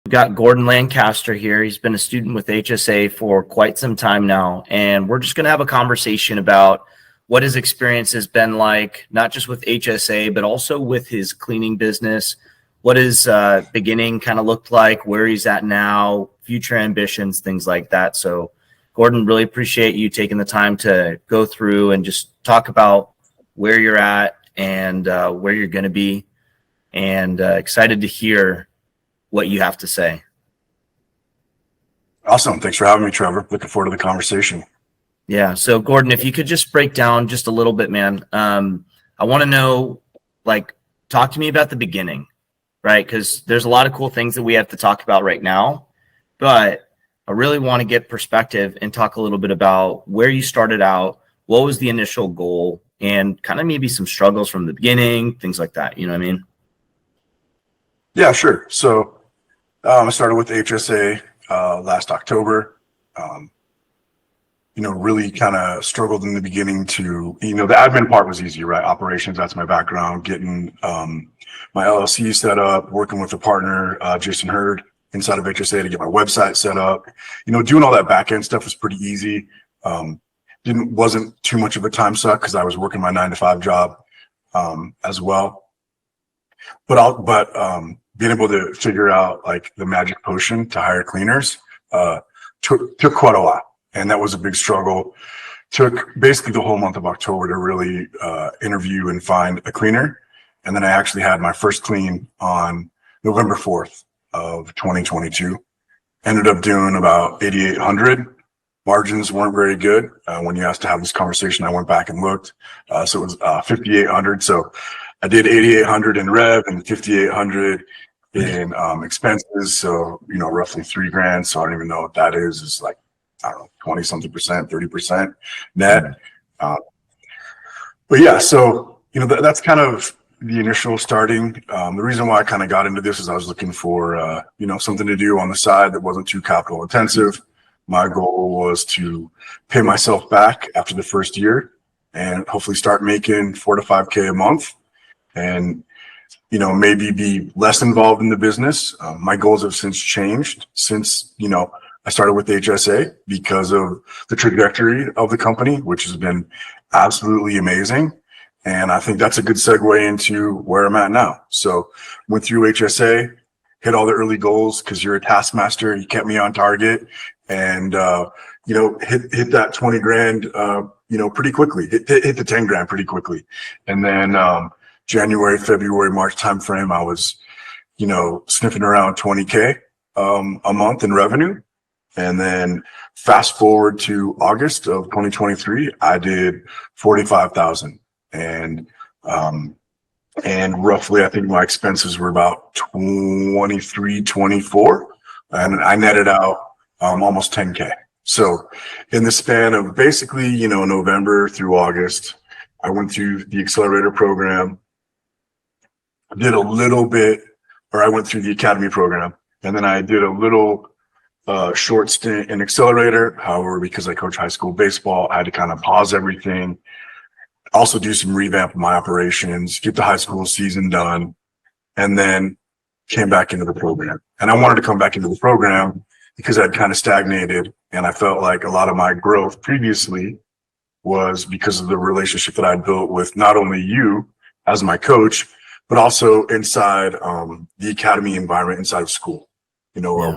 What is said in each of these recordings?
We've got Gordon Lancaster here. He's been a student with HSA for quite some time now, and we're just going to have a conversation about what his experience has been like, not just with HSA, but also with his cleaning business, what his beginning kind of looked like, where he's at now, future ambitions, things like that. So, Gordon, really appreciate you taking the time to go through and just talk about where you're at and where you're going to be, and excited to hear what you have to say. Awesome. Thanks for having me, Trevor. Looking forward to the conversation. Yeah. So Gordon, if you could just break down just a little bit, man, I want to know, talk to me about the beginning, right? Because there's a lot of cool things that we have to talk about right now, but I really want to get perspective and talk a little bit about where you started out, what was the initial goal, and kind of maybe some struggles from the beginning, things like that. You know what I mean? Yeah, sure. So I started with HSA last October. Really kind of struggled in the beginning to, the admin part was easy, right? Operations, that's my background. Getting my LLC set up, working with a partner, Jason Hurd, inside of HSA to get my website set up. Doing all that back end stuff was pretty easy. Wasn't too much of a time suck because I was working my 9-to-5 job as well. But being able to figure out the magic potion to hire cleaners took quite a while, and that was a big struggle. Took basically the whole month of October to really interview and find a cleaner, and then I actually had my first clean on November 4th of 2022. Ended up doing about 8,800. Margins weren't very good. When you asked to have this conversation, I went back and looked. So it was 5,800. So I did 8,800 in rev and 5,800 in expenses. So, roughly $3,000. So I don't even know what that is. It's I don't know, 20 something percent, 30% net. But yeah, so, that's kind of the initial starting. The reason why I kind of got into this is I was looking for, something to do on the side that wasn't too capital intensive. My goal was to pay myself back after the first year and hopefully start making $4,000 to $5,000 a month, and maybe be less involved in the business. My goals have since changed since I started with HSA because of the trajectory of the company, which has been absolutely amazing. And I think that's a good segue into where I'm at now. So went through HSA, hit all the early goals because you're a taskmaster. You kept me on target, and hit that 20 grand pretty quickly. Hit the 10 grand pretty quickly, and then January, February, March timeframe, I was sniffing around 20K a month in revenue. And then fast forward to August of 2023, I did 45,000, and roughly I think my expenses were about 23, 24, and I netted out almost 10K. So in the span of basically November through August, I went through the accelerator program, did a little bit, or I went through the academy program, and then I did a little short stint in accelerator. However, because I coach high school baseball, I had to kind of pause everything, also do some revamp of my operations, get the high school season done, and then came back into the program. And I wanted to come back into the program because I'd kind of stagnated, and I felt like a lot of my growth previously was because of the relationship that I'd built with not only you as my coach, but also inside the academy environment inside of school. Yeah.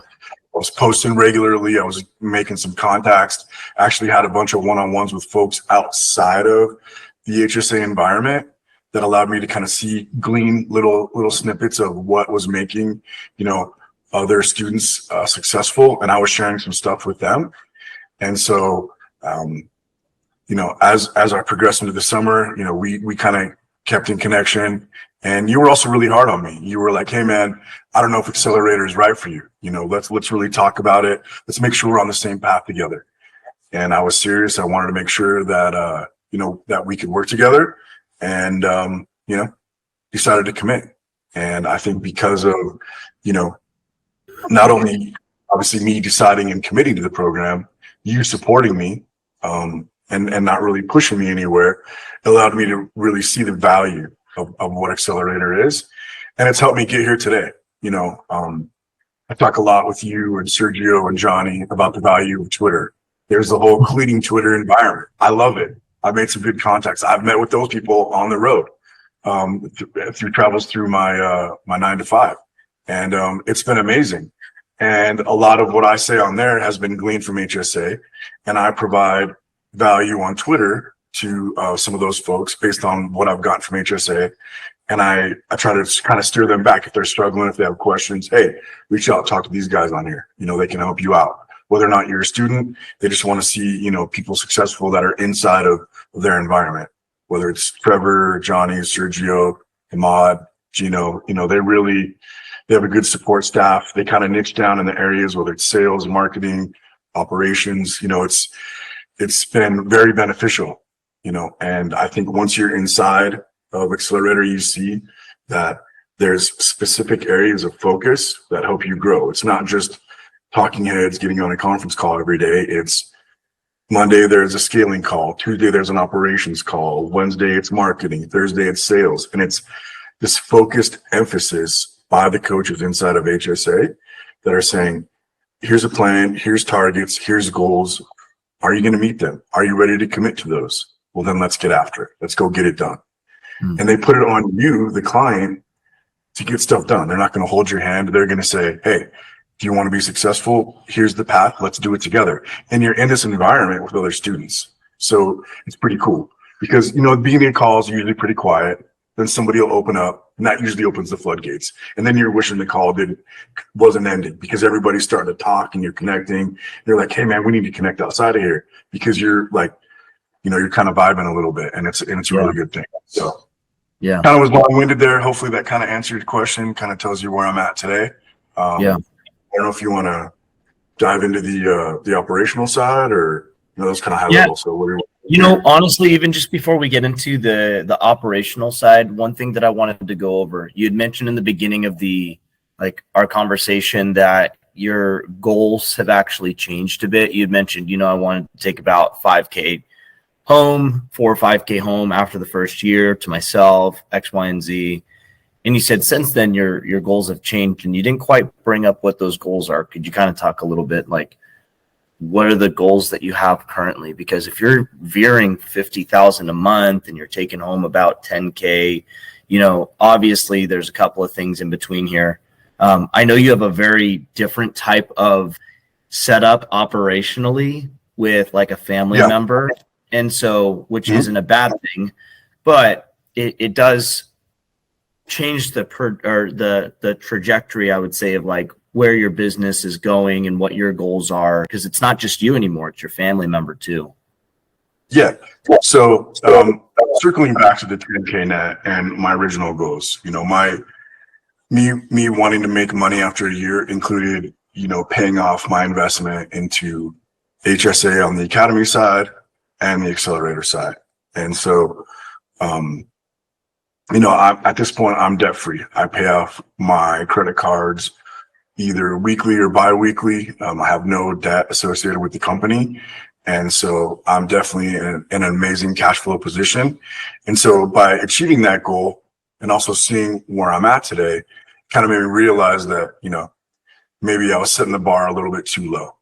I was posting regularly. I was making some contacts. Actually had a bunch of one-on-ones with folks outside of the HSA environment that allowed me to kind of glean little snippets of what was making, other students successful. And I was sharing some stuff with them. And so, as I progressed into the summer, we kind of kept in connection. And you were also really hard on me. You were like, "Hey man, I don't know if accelerator is right for you. Let's really talk about it. Let's make sure we're on the same path together." And I was serious. I wanted to make sure that, that we could work together, and, decided to commit. And I think because of, not only obviously me deciding and committing to the program, you supporting me, and not really pushing me anywhere, allowed me to really see the value of what accelerator is. And it's helped me get here today. I talk a lot with you and Sergio and Johnny about the value of Twitter. There's the whole cleaning Twitter environment. I love it. I've made some good contacts. I've met with those people on the road, through travels through my 9 to 5. And it's been amazing. And a lot of what I say on there has been gleaned from HSA. And I provide value on Twitter to some of those folks based on what I've gotten from HSA. And I try to kind of steer them back if they're struggling, if they have questions. Hey, reach out, talk to these guys on here. They can help you out. Whether or not you're a student, they just want to see, people successful that are inside of their environment. Whether it's Trevor, Johnny, Sergio, Ahmad, Gino, they have a good support staff. They kind of niche down in the areas, whether it's sales, marketing, operations. It's been very beneficial, and I think once you're inside of Accelerator, you see that there's specific areas of focus that help you grow. It's not just talking heads getting on a conference call every day. It's Monday, there's a scaling call. Tuesday, there's an operations call. Wednesday, it's marketing. Thursday, it's sales. And it's this focused emphasis by the coaches inside of HSA that are saying, here's a plan, here's targets, here's goals. Are you going to meet them? Are you ready to commit to those? Well, then let's get after it. Let's go get it done. And they put it on you, the client, to get stuff done. They're not going to hold your hand. They're going to say, hey, do you want to be successful? Here's the path. Let's do it together. And you're in this environment with other students. So it's pretty cool because, the beginning of calls are usually pretty quiet. Then somebody will open up and that usually opens the floodgates. And then you're wishing the call wasn't ended because everybody's starting to talk and you're connecting. They're like, hey man, we need to connect outside of here because you're like, you're kind of vibing a little bit and it's a really good thing. So yeah, kind of was long-winded there. Hopefully that kind of answered your question, kind of tells you where I'm at today. I don't know if you want to dive into the operational side or those kind of high level. So what are honestly, even just before we get into the operational side, one thing that I wanted to go over, you had mentioned in the beginning of our conversation that your goals have actually changed a bit. You had mentioned, I wanted to take about 5K home, 4 or 5K home after the first year to myself, X, Y, and Z. And you said since then your goals have changed and you didn't quite bring up what those goals are. Could you kind of talk a little bit what are the goals that you have currently? Because if you're veering 50,000 a month and you're taking home about 10K, obviously there's a couple of things in between here. I know you have a very different type of setup operationally with a family member. And so, which isn't a bad thing, but it does change the trajectory, I would say, of where your business is going and what your goals are, because it's not just you anymore, it's your family member too. Yeah. So circling back to the 10K net and my original goals, me wanting to make money after a year included, paying off my investment into HSA on the academy side and the accelerator side. And so, at this point, I'm debt free. I pay off my credit cards either weekly or bi-weekly. I have no debt associated with the company. And so I'm definitely in an amazing cash flow position. And so by achieving that goal and also seeing where I'm at today, kind of made me realize that, maybe I was setting the bar a little bit too low.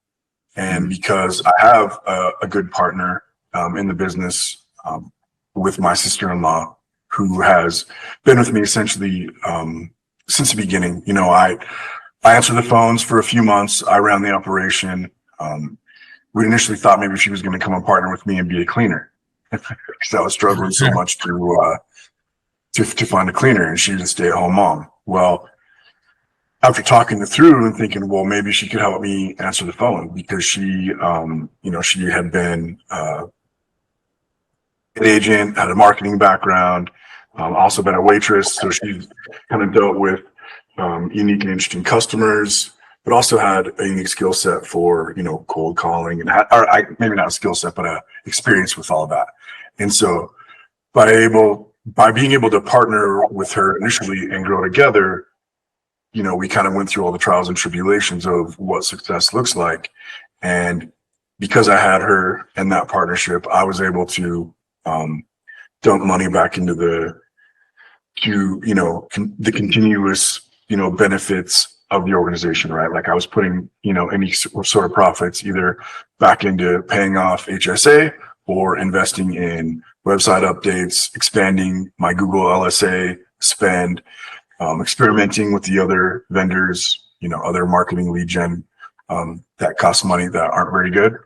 And because I have a good partner in the business with my sister-in-law, who has been with me essentially since the beginning. I answered the phones for a few months. I ran the operation. We initially thought maybe she was going to come and partner with me and be a cleaner because I was struggling so much to find a cleaner, and she was a stay-at-home mom. Well, after talking it through and thinking, well, maybe she could help me answer the phone because she, she had been an agent, had a marketing background, also been a waitress. So she's kind of dealt with unique and interesting customers, but also had a unique skill set for, cold calling and maybe not a skill set, but a experience with all of that. And so by being able to partner with her initially and grow together, we kind of went through all the trials and tribulations of what success looks like. And because I had her in that partnership, I was able to dump money back into the continuous, benefits of the organization, right? Like I was putting, any sort of profits either back into paying off HSA or investing in website updates, expanding my Google LSA spend, experimenting with the other vendors, other marketing lead gen that cost money that aren't very good.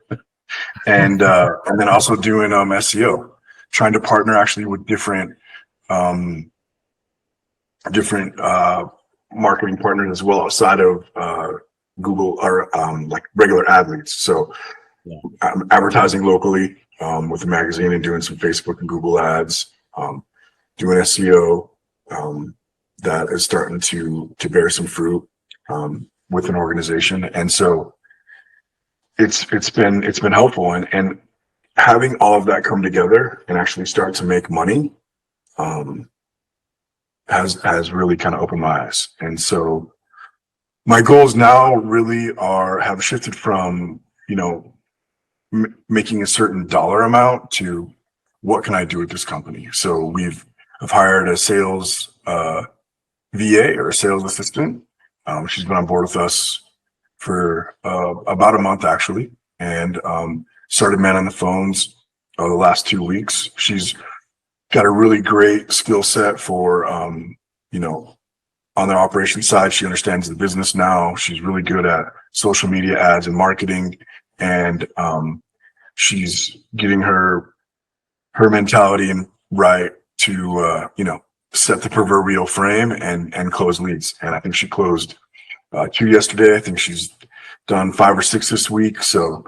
And then also doing SEO, trying to partner actually with different marketing partners as well outside of Google or like regular ad leads. So I'm advertising locally with a magazine and doing some Facebook and Google ads, doing SEO that is starting to bear some fruit with an organization. And so it's been helpful, and having all of that come together and actually start to make money has really kind of opened my eyes. And so my goals now really have shifted from making a certain dollar amount to what can I do with this company. So I've hired a sales VA or a sales assistant. She's been on board with us for about a month actually, and started manning the phones the last 2 weeks. She's got a really great skill set for on the operations side. She understands the business now. She's really good at social media ads and marketing, and she's getting her mentality right to set the proverbial frame and close leads. And I think she closed 2 yesterday. I think she's done 5 or 6 this week. So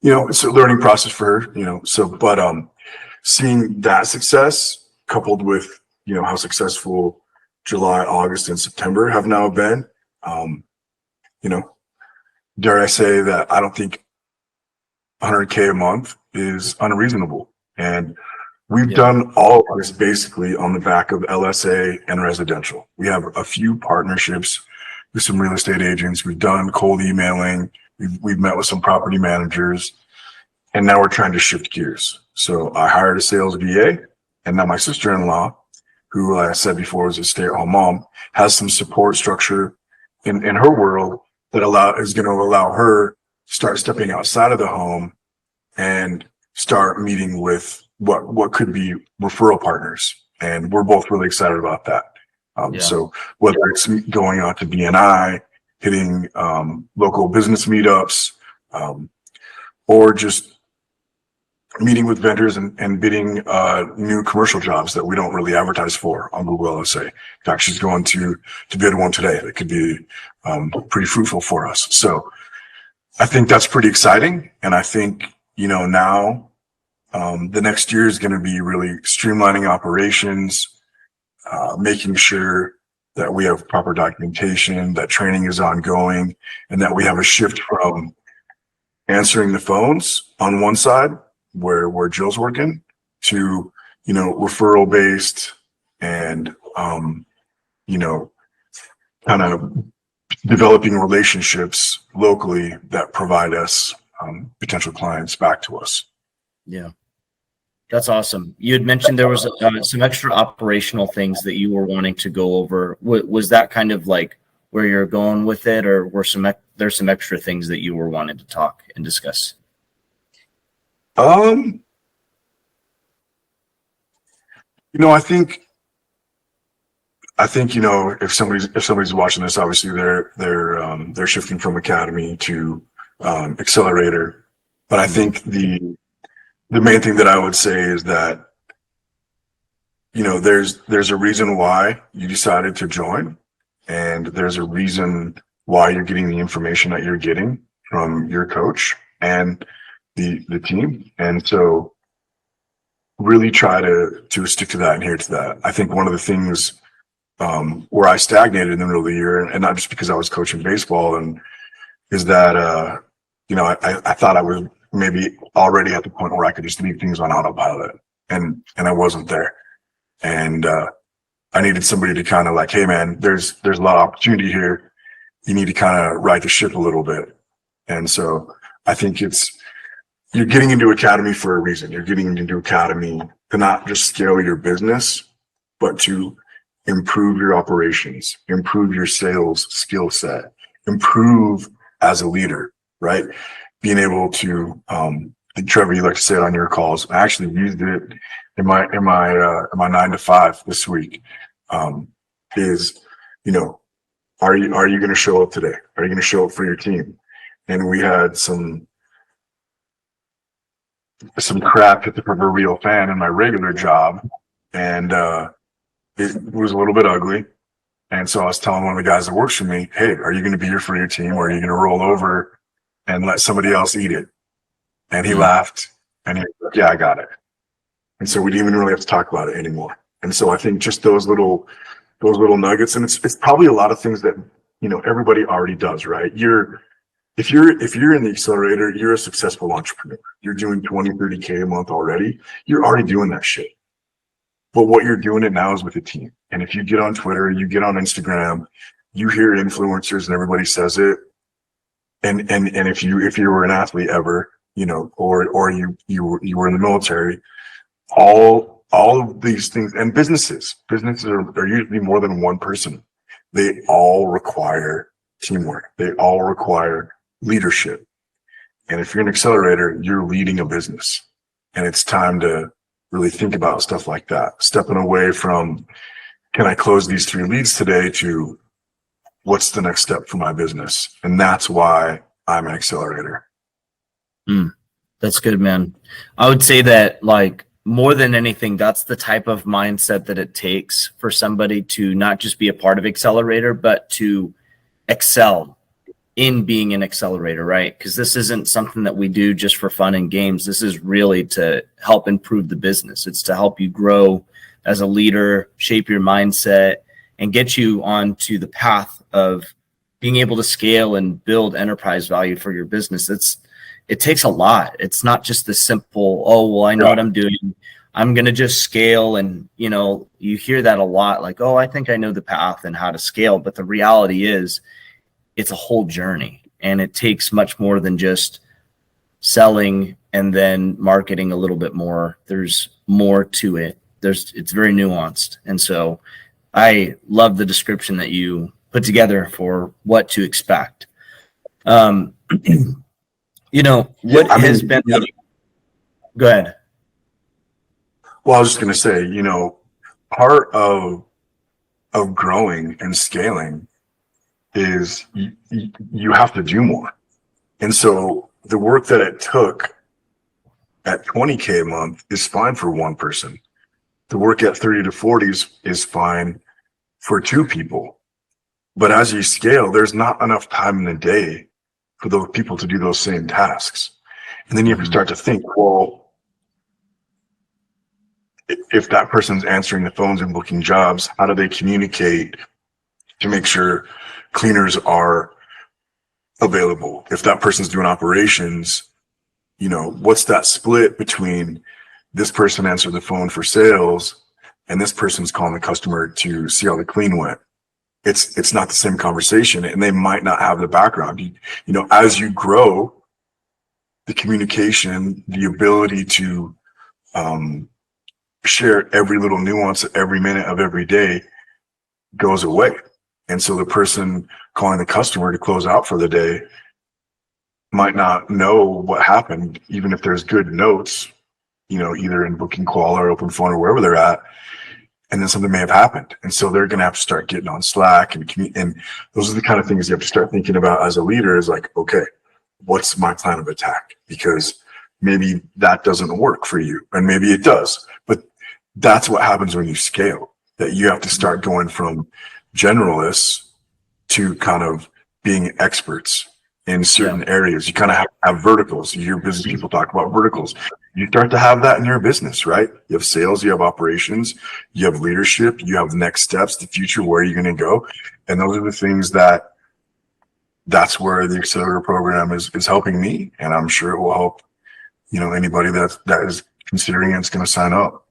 it's a learning process for her. But seeing that success coupled with how successful July, August, and September have now been, dare I say that I don't think 100K a month is unreasonable. And we've done all of this basically on the back of LSA and residential. We have a few partnerships with some real estate agents. We've done cold emailing. We've met with some property managers, and now we're trying to shift gears. So I hired a sales VA, and now my sister-in-law, who I said before was a stay-at-home mom, has some support structure in her world that is going to allow her to start stepping outside of the home and start meeting with what could be referral partners. And we're both really excited about that. So whether it's going out to BNI, hitting local business meetups, or just meeting with vendors and bidding new commercial jobs that we don't really advertise for on Google LSA. In fact, she's going to bid one today that could be pretty fruitful for us. So I think that's pretty exciting. And I think, now the next year is going to be really streamlining operations, making sure that we have proper documentation, that training is ongoing, and that we have a shift from answering the phones on one side where Jill's working to, referral based and, kind of developing relationships locally that provide us potential clients back to us. Yeah. That's awesome. You had mentioned there was some extra operational things that you were wanting to go over. Was that kind of like where you're going with it, or were there's some extra things that you were wanting to talk and discuss? I think if somebody's watching this, obviously they're shifting from academy to accelerator. But I think the main thing that I would say is that there's a reason why you decided to join, and there's a reason why you're getting the information that you're getting from your coach and the team. And so really try to stick to that and adhere to that. I think one of the things where I stagnated in the middle of the year, and not just because I was coaching baseball, and is that I thought I was maybe already at the point where I could just leave things on autopilot, and I wasn't there. And I needed somebody to kind of like, hey man, there's a lot of opportunity here. You need to kind of right the ship a little bit. And so I think you're getting into academy for a reason. You're getting into academy to not just scale your business, but to improve your operations, improve your sales skill set, improve as a leader, right? Being able to, Trevor, you like to say it on your calls. I actually used it in my 9 to 5 this week. Is, are you going to show up today? Are you going to show up for your team? And we had some crap hit the proverbial fan in my regular job, and it was a little bit ugly. And so I was telling one of the guys that works for me, hey, are you going to be here for your team, or are you going to roll over and let somebody else eat it? And he laughed, and he was like, yeah, I got it. And so we didn't even really have to talk about it anymore. And so I think just those little nuggets, and it's probably a lot of things that, everybody already does, right? If you're in the accelerator, you're a successful entrepreneur. You're doing 20, 30K a month already. You're already doing that shit. But what you're doing it now is with a team. And if you get on Twitter, you get on Instagram, you hear influencers and everybody says it. And if you were an athlete ever, or you were in the military, all of these things, and businesses are usually more than one person. They all require teamwork. They all require leadership. And if you're an accelerator, you're leading a business, and it's time to really think about stuff like that. Stepping away from, can I close these 3 leads today, to what's the next step for my business? And that's why I'm an accelerator. That's good, man. I would say that, like, more than anything, that's the type of mindset that it takes for somebody to not just be a part of accelerator, but to excel in being an accelerator, right? Because this isn't something that we do just for fun and games. This is really to help improve the business. It's to help you grow as a leader, shape your mindset, and get you onto the path of being able to scale and build enterprise value for your business. It takes a lot. It's not just the simple, oh, well, I know what I'm doing, I'm going to just scale. And, you hear that a lot, like, oh, I think I know the path and how to scale. But the reality is, it's a whole journey, and it takes much more than just selling and then marketing a little bit more. There's more to it. It's very nuanced. And so I love the description that you put together for what to expect. What has been, go ahead. Well, I was just going to say, part of growing and scaling is you have to do more. And so the work that it took at 20K a month is fine for one person. The work at 30 to 40s is fine for 2 people. But as you scale, there's not enough time in the day for those people to do those same tasks. And then you have to start to think, well, if that person's answering the phones and booking jobs, how do they communicate to make sure cleaners are available? If that person's doing operations, what's that split between this person answered the phone for sales and this person's calling the customer to see how the clean went? It's not the same conversation, and they might not have the background. As you grow, the communication, the ability to share every little nuance every minute of every day goes away. And so the person calling the customer to close out for the day might not know what happened, even if there's good notes, either in booking qual or open phone or wherever they're at. And then something may have happened. And so they're going to have to start getting on Slack and those are the kind of things you have to start thinking about as a leader, is like, okay, what's my plan of attack? Because maybe that doesn't work for you, and maybe it does. But that's what happens when you scale, that you have to start going from generalists to kind of being experts in certain areas. You kind of have verticals. You hear business people talk about verticals. You start to have that in your business, right? You have sales, you have operations, you have leadership, you have next steps, the future, where are you going to go? And those are the things that's where the accelerator program is helping me. And I'm sure it will help, anybody that is considering it's going to sign up.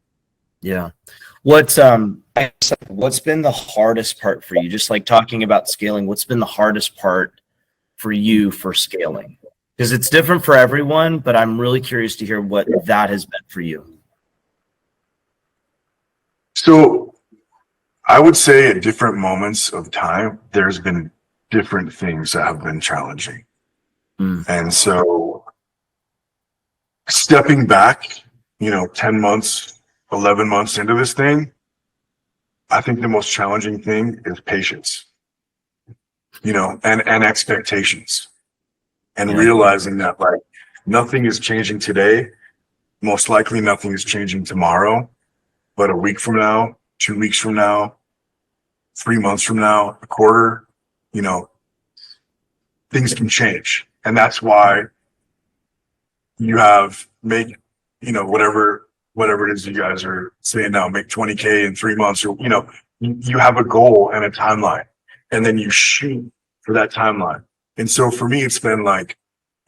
Yeah. What's been the hardest part for you? Just like talking about scaling, what's been the hardest part for you for scaling? Because it's different for everyone, but I'm really curious to hear what that has been for you. So I would say at different moments of time, there's been different things that have been challenging. And so stepping back, 10 months, 11 months into this thing, I think the most challenging thing is patience, and expectations, and realizing that like nothing is changing today. Most likely nothing is changing tomorrow, but a week from now, 2 weeks from now, 3 months from now, a quarter, things can change. And that's why you have whatever it is you guys are saying now, make 20K in 3 months, or, you have a goal and a timeline, and then you shoot for that timeline. And so for me, it's been like,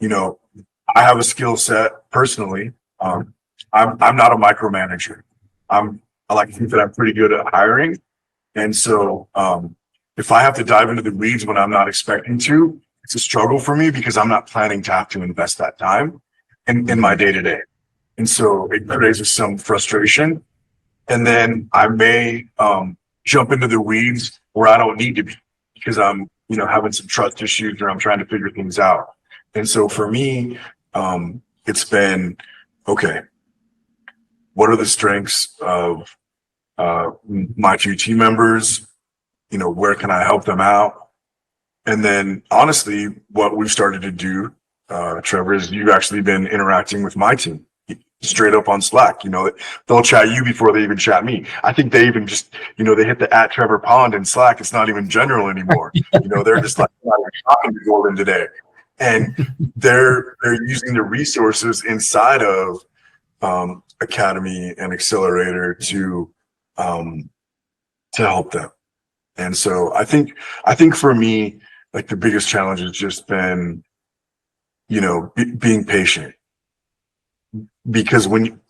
I have a skill set personally. I'm not a micromanager. I like to think that I'm pretty good at hiring. And so if I have to dive into the weeds when I'm not expecting to, it's a struggle for me because I'm not planning to have to invest that time in my day to day. And so it raises some frustration. And then I may jump into the weeds where I don't need to be because I'm, having some trust issues or I'm trying to figure things out. And so for me, it's been, okay, what are the strengths of my two team members? Where can I help them out? And then honestly, what we've started to do, Trevor, is you've actually been interacting with my team straight up on Slack. They'll chat you before they even chat me. I think they even just, they hit the @TrevorPond in Slack. It's not even general anymore. They're just like, I'm not even talking to Gordon today. And they're using the resources inside of Academy and Accelerator to help them. And so I think for me, like the biggest challenge has just been, being patient, because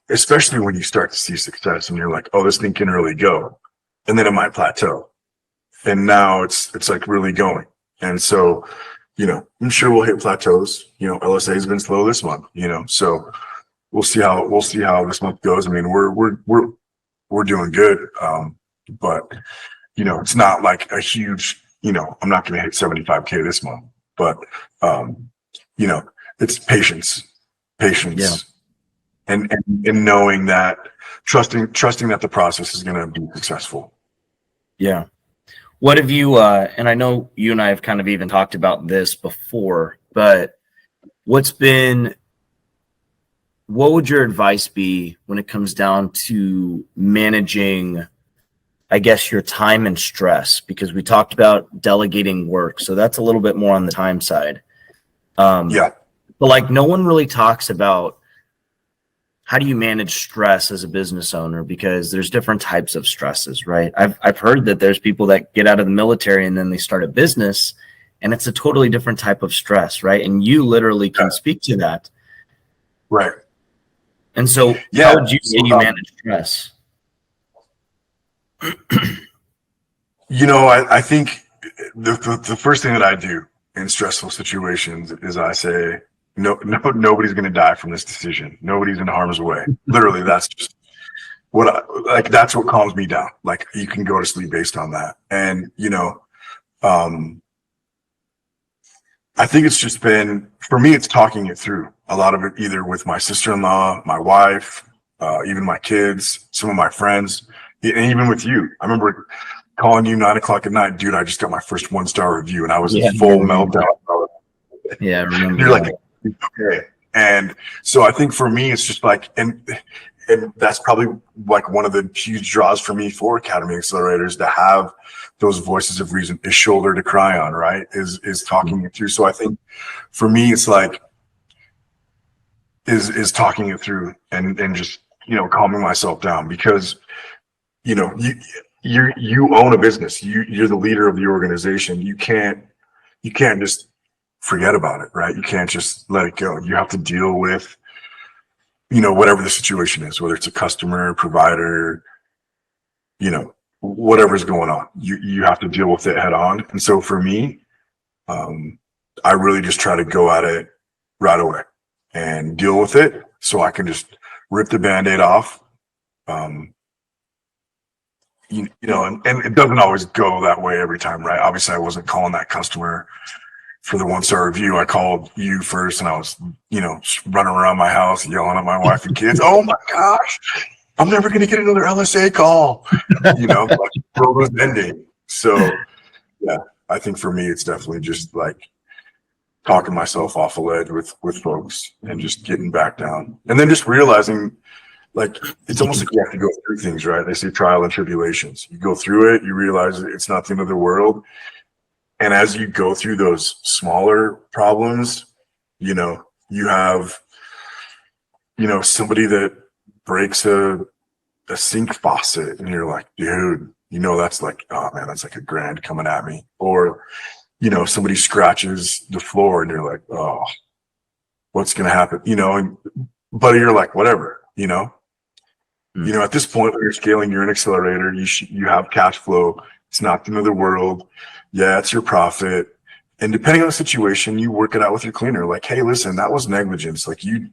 especially when you start to see success and you're like, oh, this thing can really go, and then it might plateau, and now it's like really going. And so, I'm sure we'll hit plateaus. LSA has been slow this month, so we'll see how this month goes. I mean, we're doing good. But it's not like a huge, I'm not going to hit 75K this month, but it's patience, Yeah. and knowing that, trusting that the process is going to be successful. Yeah. What have you, and I know you and I have kind of even talked about this before, but what would your advice be when it comes down to managing, I guess, your time and stress? Because we talked about delegating work, so that's a little bit more on the time side. Yeah. But like, no one really talks about how do you manage stress as a business owner, because there's different types of stresses, right? I've heard that there's people that get out of the military and then they start a business, and it's a totally different type of stress, right? And you literally can speak to that. Right. And so how would you say you manage stress? I think the first thing that I do in stressful situations is I say, nobody's going to die from this decision. Nobody's in harm's way. Literally, that's just that's what calms me down. Like, you can go to sleep based on that. And, I think it's just been, for me, it's talking it through. A lot of it either with my sister-in-law, my wife, even my kids, some of my friends, and even with you. I remember calling you 9:00 at night, dude, I just got my first 1-star review, and I was in full meltdown. Yeah, I remember. You're like, okay. And so I think for me, it's just like, and that's probably like one of the huge draws for me for Academy Accelerators, to have those voices of reason, a shoulder to cry on, right? Is talking it through. So I think for me, it's like, is talking it through and just, calming myself down, because, you own a business. You're the leader of the organization. You can't just forget about it, right? You can't just let it go. You have to deal with, whatever the situation is, whether it's a customer, provider, whatever's going on, you have to deal with it head on. And so for me, I really just try to go at it right away and deal with it, so I can just rip the Band-Aid off, and it doesn't always go that way every time, right? Obviously, I wasn't calling that customer for the 1-star review. I called you first, and I was, running around my house yelling at my wife and kids. Oh my gosh, I'm never going to get another LSA call. Like the world was ending. So yeah, I think for me, it's definitely just like talking myself off a ledge with folks and just getting back down, and then just realizing, like, it's almost like you have to go through things, right? They say trial and tribulations. You go through it, you realize it's not the end of the world. And as you go through those smaller problems, you have, somebody that breaks a sink faucet, and you're like, dude, that's like, oh man, that's like $1,000 coming at me. Or, somebody scratches the floor, and you're like, oh, what's going to happen? But you're like, whatever, at this point when you're scaling, you're an accelerator, you have cash flow. It's not the end of the world. Yeah, it's your profit. And depending on the situation, you work it out with your cleaner. Like, hey, listen, that was negligence. Like and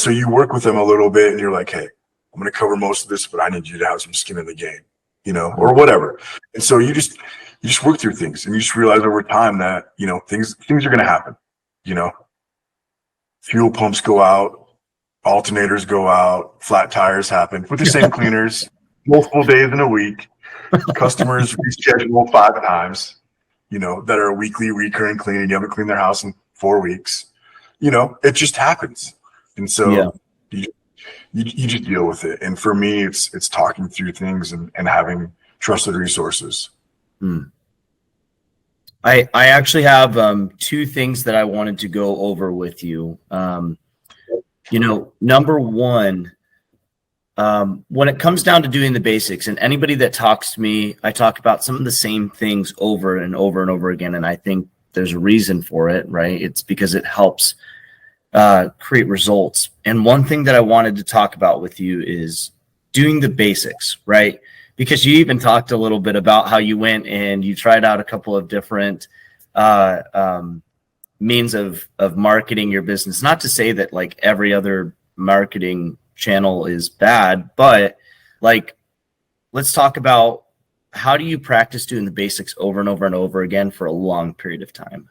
so you work with them a little bit, and you're like, hey, I'm going to cover most of this, but I need you to have some skin in the game, or whatever. And so you just work through things, and you just realize over time that, things are going to happen. Fuel pumps go out, alternators go out, flat tires happen with the same cleaners, multiple days in a week. Customers reschedule 5 times, that are a weekly recurring clean, and you haven't cleaned their house in 4 weeks. It just happens. And so you just deal with it. And for me, it's talking through things and having trusted resources. I actually have 2 things that I wanted to go over with you. Number one, when it comes down to doing the basics, and anybody that talks to me, I talk about some of the same things over and over and over again. And I think there's a reason for it, right? It's because it helps create results. And one thing that I wanted to talk about with you is doing the basics, right? Because you even talked a little bit about how you went and you tried out a couple of different means of marketing your business. Not to say that like every other marketing channel is bad, but like, let's talk about, how do you practice doing the basics over and over and over again for a long period of time?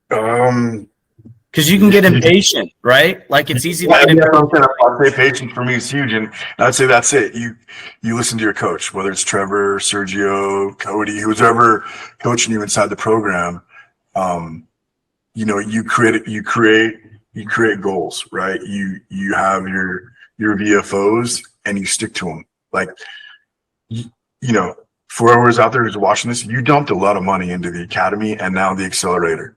Because you can get impatient, right? Like, it's easy to get impatient. I'll say patience for me is huge, and I'd say that's it. You listen to your coach, whether it's Trevor, Sergio, Cody, who's ever coaching you inside the program. You create goals, right? You have your VFOs, and you stick to them. Like, for whoever's out there who's watching this, you dumped a lot of money into the academy and now the accelerator.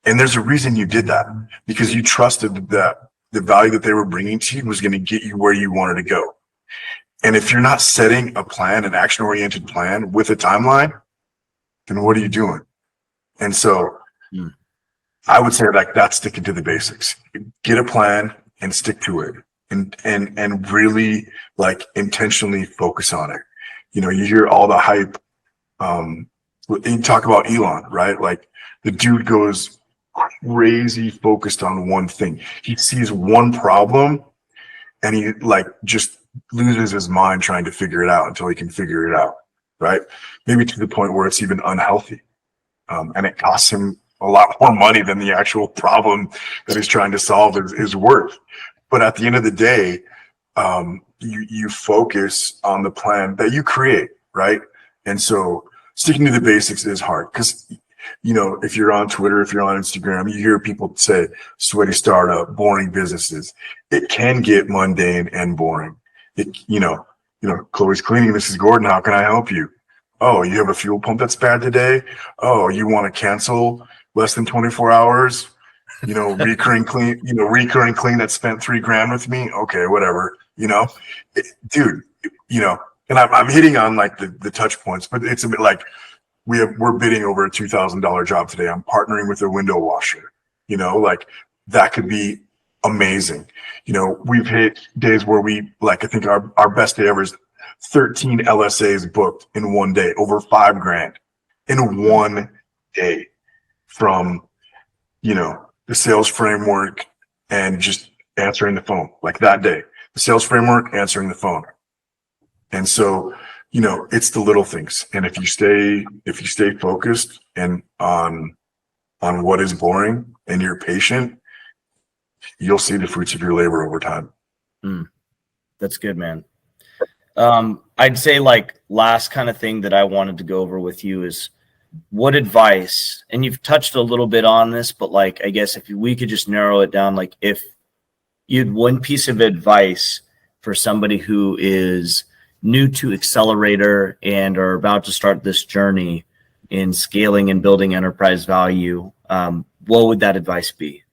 And there's a reason you did that, because you trusted that the value that they were bringing to you was going to get you where you wanted to go. And if you're not setting a plan, an action-oriented plan with a timeline, then what are you doing? And so I would say, like, that's sticking to the basics. Get a plan and stick to it, and really, like, intentionally focus on it. You hear all the hype. You talk about Elon, right? Like, the dude goes crazy focused on one thing. He sees one problem, and he, like, just loses his mind trying to figure it out until he can figure it out, right? Maybe to the point where it's even unhealthy. And it costs him a lot more money than the actual problem that he's trying to solve is worth. But at the end of the day, you focus on the plan that you create, right? And so sticking to the basics is hard, because if you're on Twitter, if you're on Instagram, you hear people say sweaty startup, boring businesses. It can get mundane and boring. Chloe's cleaning. This is Gordon. How can I help you? Oh, you have a fuel pump that's bad today. Oh, you want to cancel less than 24 hours? Recurring clean that spent $3,000 with me. Okay, whatever. Dude, and I'm hitting on, like, the touch points, but it's a bit like, we're bidding over a $2,000 job today. I'm partnering with a window washer, like, that could be amazing. We've hit days where I think our best day ever is 13 LSAs booked in one day, over $5,000 in one day, from, the sales framework and just answering the phone, like, that day. The sales framework, answering the phone. And so, it's the little things. And if you stay focused and on what is boring and you're patient, you'll see the fruits of your labor over time. That's good, man. I'd say last kind of thing that I wanted to go over with you is what advice, and you've touched a little bit on this, but I guess if we could just narrow it down, if you'd one piece of advice for somebody who is new to Accelerator and are about to start this journey in scaling and building enterprise value, what would that advice be?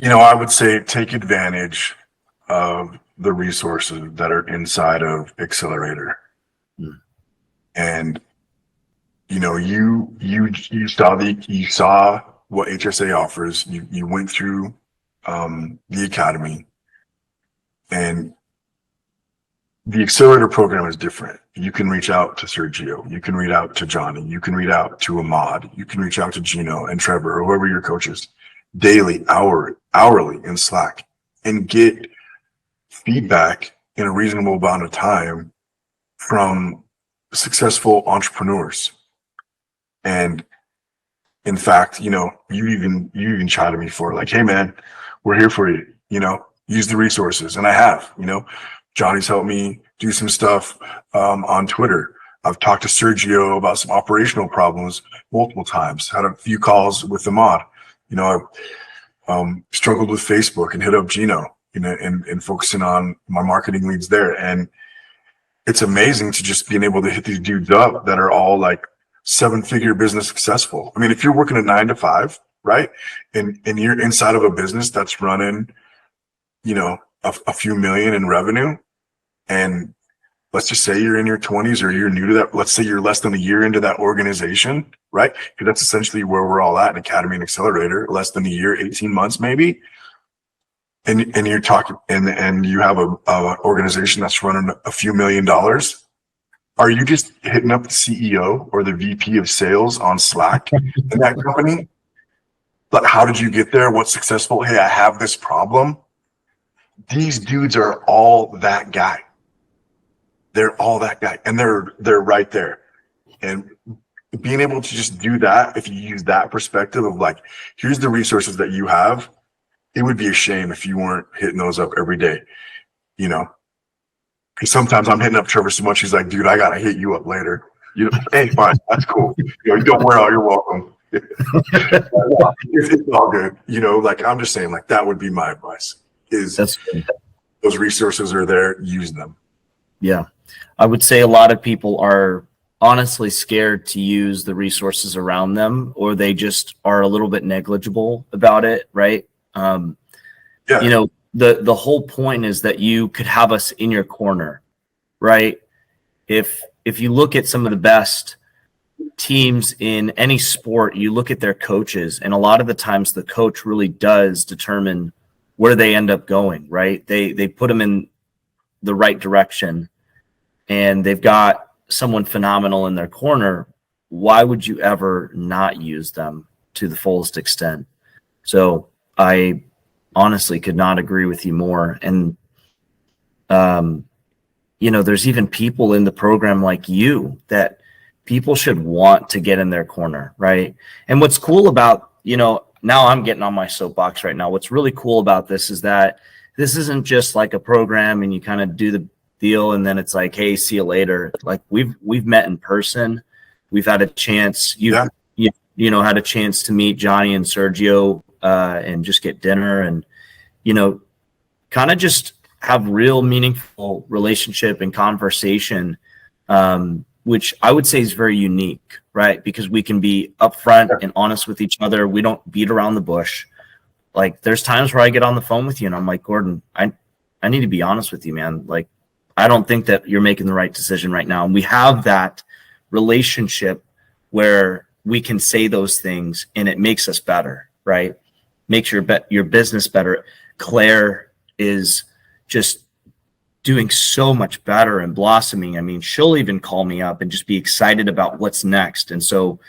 I would say take advantage of the resources that are inside of Accelerator. And you saw what HSA offers. You went through the academy, and the Accelerator program is different. You can reach out to Sergio, you can reach out to Johnny, you can reach out to Ahmad, you can reach out to Gino and Trevor or whoever your coach is, daily, hourly in Slack, and get feedback in a reasonable amount of time from successful entrepreneurs. And in fact, you even chatted me for hey man, we're here for you, use the resources. And I have, Johnny's helped me do some stuff on Twitter. I've talked to Sergio about some operational problems multiple times, had a few calls with Ahmad. I've struggled with Facebook and hit up Gino, and focusing on my marketing leads there. And it's amazing to just being able to hit these dudes up that are all 7-figure business successful. I mean, if you're working a 9 to 5, right? And you're inside of a business that's running, a few million in revenue, and let's just say you're in your 20s or you're new to that. Let's say you're less than a year into that organization, right? Because that's essentially where we're all at in Academy and Accelerator, less than a year, 18 months, maybe. And you're talking, and you have a organization that's running a few $1 million. Are you just hitting up the CEO or the VP of sales on Slack in that company? But how did you get there? What's successful? Hey, I have this problem. These dudes are all that guy. They're all that guy, and they're right there. And being able to just do that, if you use that perspective of here's the resources that you have, it would be a shame if you weren't hitting those up every day, because sometimes I'm hitting up Trevor so much, he's like, dude, I gotta hit you up later. Hey, fine, that's cool. You don't wear out, you're welcome. It's all good. I'm just saying, that would be my advice. Those resources are there, use them. Yeah. I would say a lot of people are honestly scared to use the resources around them, or they just are a little bit negligible about it, right? The whole point is that you could have us in your corner, right? If you look at some of the best teams in any sport, you look at their coaches, and a lot of the times the coach really does determine where they end up going, right? They put them in the right direction, and they've got someone phenomenal in their corner. Why would you ever not use them to the fullest extent? So I honestly could not agree with you more. And, there's even people in the program like you that people should want to get in their corner, right? And what's cool about, now I'm getting on my soapbox right now. What's really cool about this is that this isn't just like a program and you kind of do the deal and then it's like, hey, see you later. We've met in person. We've had a chance. You had a chance to meet Johnny and Sergio and just get dinner and, kind of just have real meaningful relationship and conversation, which I would say is very unique, right? Because we can be upfront and honest with each other. We don't beat around the bush. There's times where I get on the phone with you and I'm like, Gordon, I need to be honest with you, man. I don't think that you're making the right decision right now. And we have that relationship where we can say those things and it makes us better, right? Makes your business better. Claire is just doing so much better and blossoming. I mean, she'll even call me up and just be excited about what's next. And so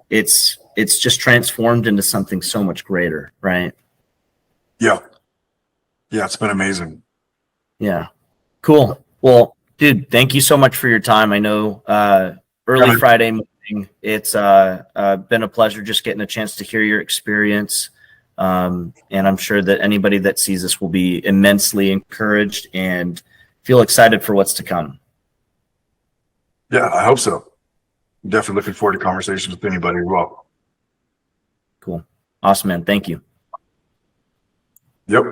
it's it's just transformed into something so much greater, right? Yeah. Yeah. It's been amazing. Yeah. Cool. Well, dude, thank you so much for your time. I know early Yeah. Friday morning, it's been a pleasure just getting a chance to hear your experience. And I'm sure that anybody that sees this will be immensely encouraged and feel excited for what's to come. Yeah, I hope so. Definitely looking forward to conversations with anybody as well. Cool. Awesome, man. Thank you. Yep.